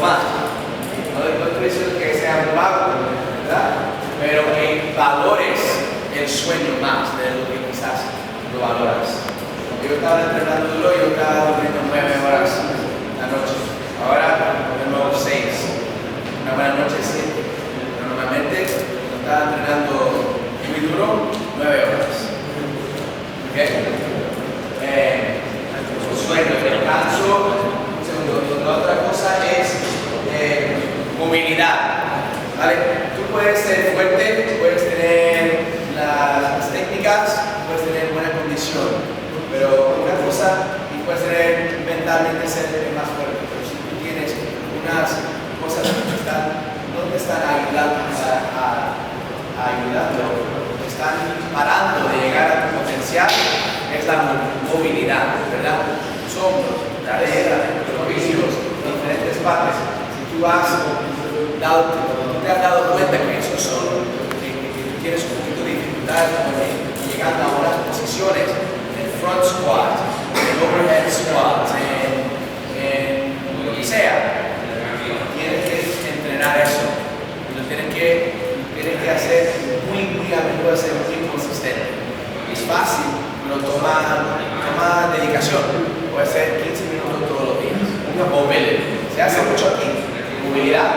más. No estoy diciendo que sea un vago, ¿verdad? Pero que valores el sueño más de lo que quizás lo valoras. Cuando yo estaba entrenando duro, yo estaba durmiendo 9 horas la noche. Ahora, de nuevo 6. Una buena noche 7. Pero normalmente, cuando estaba entrenando muy duro, 9 horas. ¿Ok? Sueño, descanso. La otra cosa es movilidad. ¿Vale? Tú puedes ser fuerte, puedes tener las técnicas, puedes tener buena condición, pero una cosa, y puedes tener mentalmente ser más fuerte, pero si tú tienes unas cosas que no te están ayudando te están parando de llegar a tu potencial, es la movilidad, ¿verdad? Tus hombros, cadera, tobillos, diferentes partes. Si tú te has dado cuenta que esos son, que tú tienes un poquito de dificultad llegando a unas posiciones, el front squat, el overhead squat, en lo que sea, tienes que entrenar eso. Y lo tienes que hacer muy a menudo, ser muy consistente. Es fácil, pero toma dedicación. Puede ser 15 minutos todos los días. Una movilidad. Se hace mucho aquí. Movilidad.